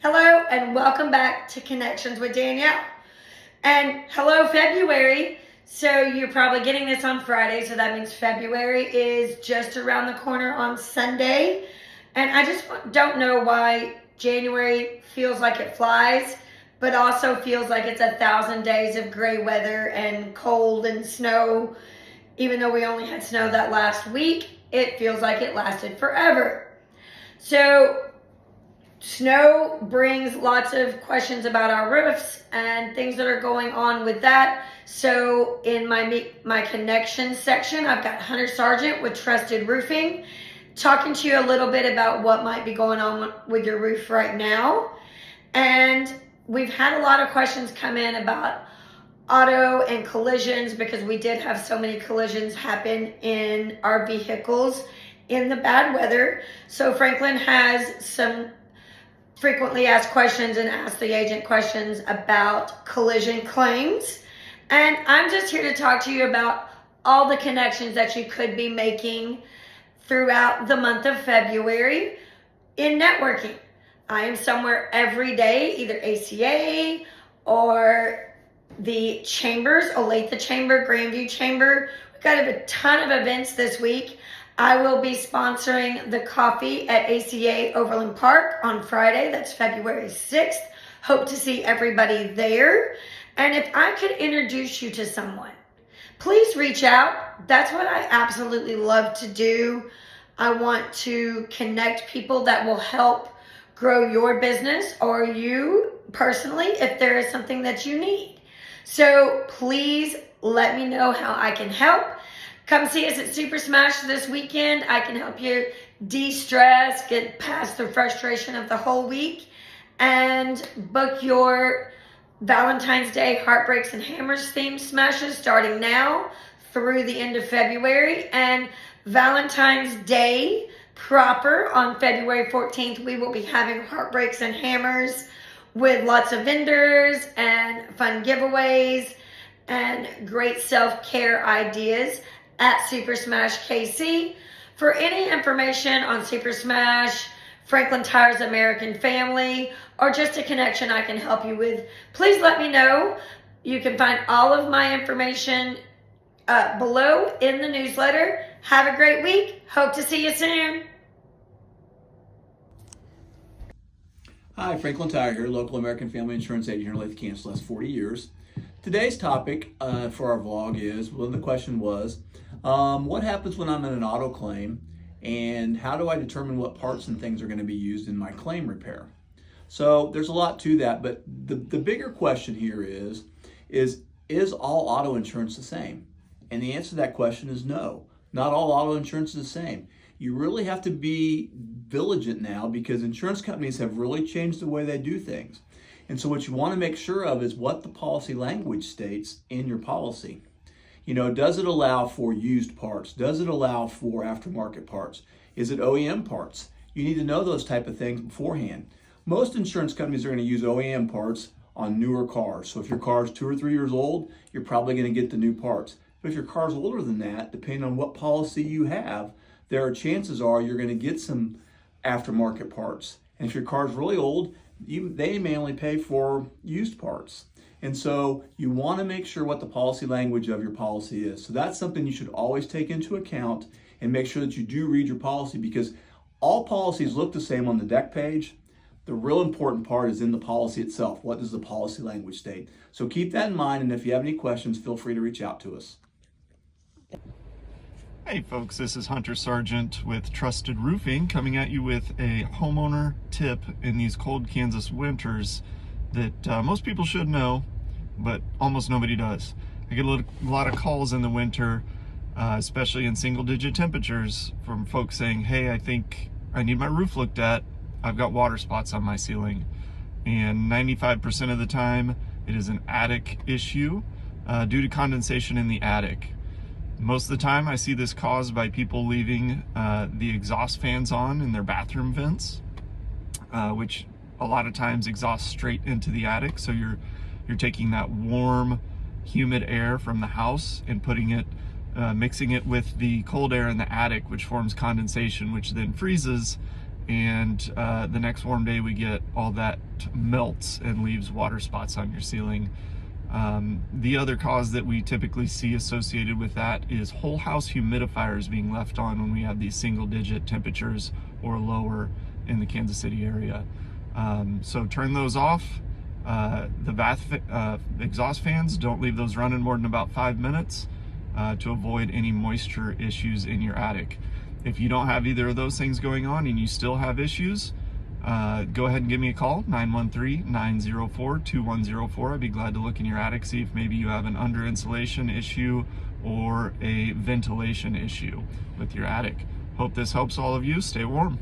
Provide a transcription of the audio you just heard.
Hello and welcome back to Connections with Danielle. And hello, February. So you're probably getting this on Friday, so that means February is just around the corner on Sunday. And I just don't know why January feels like it flies, but also feels like it's 1,000 days of gray weather and cold and snow. Even though we only had snow that last week, it feels like it lasted forever. So snow brings lots of questions about our roofs and things that are going on with that. So in my connections section, I've got Hunter Sargent with Trusted Roofing, talking to you a little bit about what might be going on with your roof right now. And we've had a lot of questions come in about auto and collisions because we did have so many collisions happen in our vehicles in the bad weather. So Franklin has some frequently asked questions and ask the agent questions about collision claims. And I'm just here to talk to you about all the connections that you could be making throughout the month of February in networking. I am somewhere every day, either ACA or the chambers, Olathe Chamber, Grandview Chamber. We've got a ton of events this week. I will be sponsoring the coffee at ACA Overland Park on Friday. That's February 6th. Hope to see everybody there. And if I could introduce you to someone, please reach out. That's what I absolutely love to do. I want to connect people that will help grow your business or you personally if there is something that you need. So please let me know how I can help. Come see us at Super Smash this weekend. I can help you de-stress, get past the frustration of the whole week, and book your Valentine's Day Heartbreaks and Hammers themed smashes starting now through the end of February. And Valentine's Day proper on February 14th, we will be having Heartbreaks and Hammers with lots of vendors and fun giveaways and great self-care ideas at Super Smash KC. For any information on Super Smash, Franklin Tires American Family, or just a connection I can help you with, please let me know. You can find all of my information below in the newsletter. Have a great week. Hope to see you soon. Hi, Franklin Tire here, local American family insurance agent here in Olathe, Kansas, last 40 years. Today's topic for our vlog is, well, the question was, what happens when I'm in an auto claim, and how do I determine what parts and things are going to be used in my claim repair? So there's a lot to that, but the bigger question here is all auto insurance the same? And the answer to that question is no. Not all auto insurance is the same. You really have to be vigilant now because insurance companies have really changed the way they do things. And so what you want to make sure of is what the policy language states in your policy. You know, does it allow for used parts? Does it allow for aftermarket parts? Is it OEM parts? You need to know those type of things beforehand. Most insurance companies are going to use OEM parts on newer cars. So if your car is 2 or 3 years old, you're probably going to get the new parts. But if your car's older than that, depending on what policy you have, there are chances are you're going to get some aftermarket parts. And if your car's really old, they may only pay for used parts. And so you want to make sure what the policy language of your policy is. So that's something you should always take into account and make sure that you do read your policy, because all policies look the same on the deck page. The real important part is in the policy itself. What does the policy language state? So keep that in mind, and if you have any questions, feel free to reach out to us. Hey folks, this is Hunter Sargent with Trusted Roofing, coming at you with a homeowner tip in these cold Kansas winters that most people should know, but almost nobody does. I get a lot of calls in the winter, especially in single-digit temperatures, from folks saying, hey, I think I need my roof looked at. I've got water spots on my ceiling. And 95% of the time, it is an attic issue due to condensation in the attic. Most of the time, I see this caused by people leaving the exhaust fans on in their bathroom vents, which a lot of times exhaust straight into the attic. So you're taking that warm, humid air from the house and putting it, mixing it with the cold air in the attic, which forms condensation, which then freezes and the next warm day we get, all that melts and leaves water spots on your ceiling. The other cause that we typically see associated with that is whole house humidifiers being left on when we have these single digit temperatures or lower in the Kansas City area. So turn those off. The exhaust fans, don't leave those running more than about 5 minutes to avoid any moisture issues in your attic. If you don't have either of those things going on and you still have issues, go ahead and give me a call, 913-904-2104. I'd be glad to look in your attic, see if maybe you have an under insulation issue or a ventilation issue with your attic. Hope this helps all of you. Stay warm.